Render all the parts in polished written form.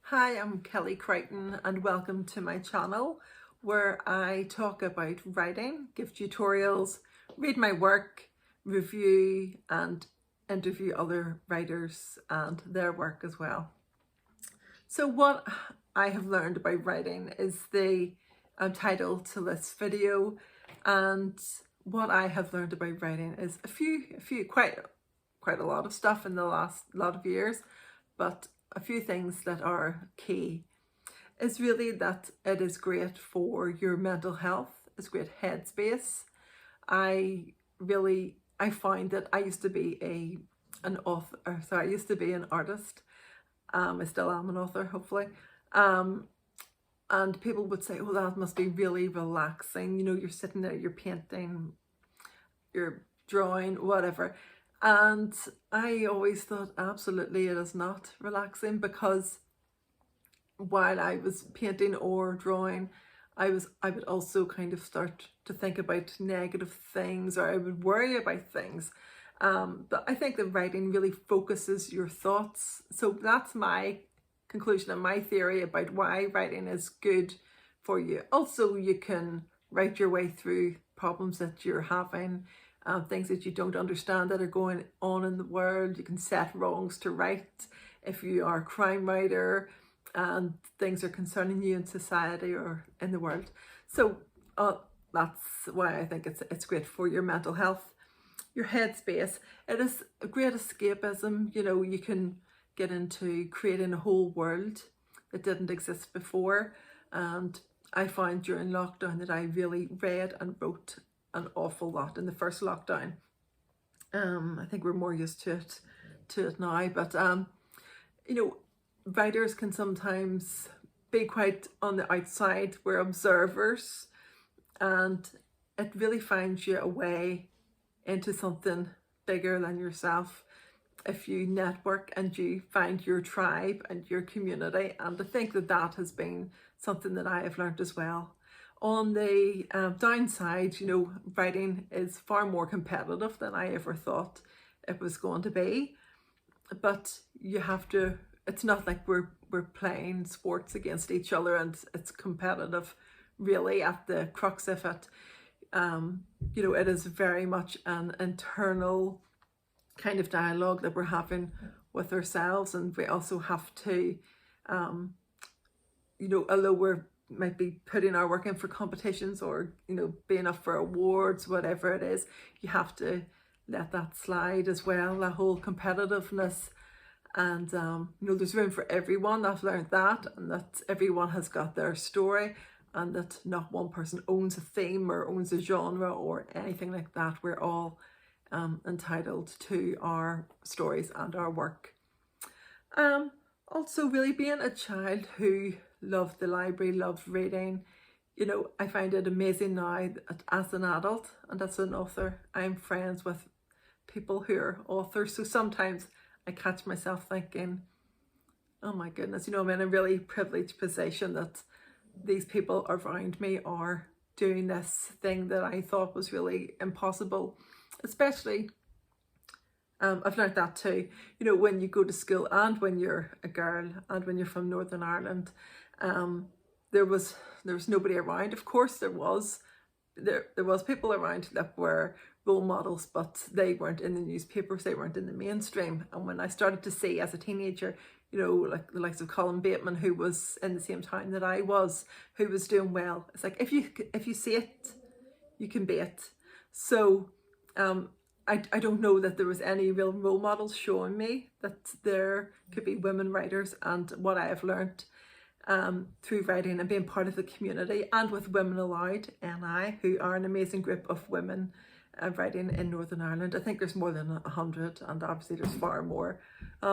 Hi, I'm Kelly Creighton and welcome to my channel where I talk about writing, give tutorials, read my work, review and interview other writers and their work as well. So what I have learned about writing is the title to this video, and what I have learned about writing is quite a lot of stuff in the last lot of years, but a few things that are key is really that it is great for your mental health. It's great headspace. I find that I used to be I used to be an artist. I still am an author, hopefully. And people would say, "Oh, that must be really relaxing." You know, you're sitting there, you're painting, you're drawing, whatever. And I always thought, absolutely, it is not relaxing, because while I was painting or drawing, I would also kind of start to think about negative things, or I would worry about things. But I think that writing really focuses your thoughts. So that's my conclusion and my theory about why writing is good for you. Also, you can write your way through problems that you're having, things that you don't understand that are going on in the world. You can set wrongs to right if you are a crime writer and things are concerning you in society or in the world. So that's why I think it's great for your mental health, your headspace. It is a great escapism. You know, you can get into creating a whole world that didn't exist before. And I found during lockdown that I really read and wrote an awful lot in the first lockdown. I think we're more used to it now, but you know, writers can sometimes be quite on the outside. We're observers, and it really finds you a way into something bigger than yourself if you network and you find your tribe and your community. And I think that has been something that I have learned as well. On the downside, you know, writing is far more competitive than I ever thought it was going to be. But you have to, it's not like we're playing sports against each other and it's competitive really at the crux of it. You know, it is very much an internal kind of dialogue that we're having with ourselves, and we also have to, you know, although we're might be putting our work in for competitions or, you know, being up for awards, whatever it is, you have to let that slide as well, that whole competitiveness. And you know, there's room for everyone. I've learned that, and that everyone has got their story, and that not one person owns a theme or owns a genre or anything like that. We're all entitled to our stories and our work. Also, really being a child who loved the library, loved reading, you know, I find it amazing now that as an adult and as an author, I'm friends with people who are authors. So sometimes I catch myself thinking, oh my goodness, you know, I'm in a really privileged position that these people around me are doing this thing that I thought was really impossible. Especially, I've learned that too, you know, when you go to school and when you're a girl and when you're from Northern Ireland, there was nobody around. Of course there was people around that were role models, but they weren't in the newspapers, they weren't in the mainstream. And when I started to see as a teenager, you know, like the likes of Colin Bateman, who was in the same town that I was, who was doing well, it's like if you see it, you can be it. So I don't know that there was any real role models showing me that there could be women writers. And what I have learned through writing and being part of the community, and with Women Aloud NI, who are an amazing group of women writing in Northern Ireland. I think there's more than 100, and obviously there's far more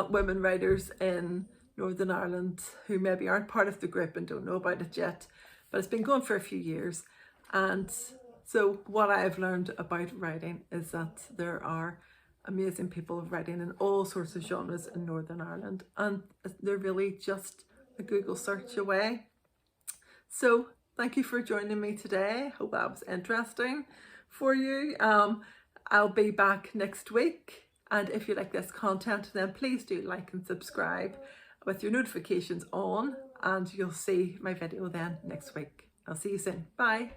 women writers in Northern Ireland who maybe aren't part of the group and don't know about it yet, but it's been going for a few years. And so what I have learned about writing is that there are amazing people writing in all sorts of genres in Northern Ireland, and they're really just a Google search away. So thank you for joining me today. Hope that was interesting for you. I'll be back next week, and if you like this content, then please do like and subscribe. with your notifications on, and you'll see my video then next week. I'll see you soon. Bye.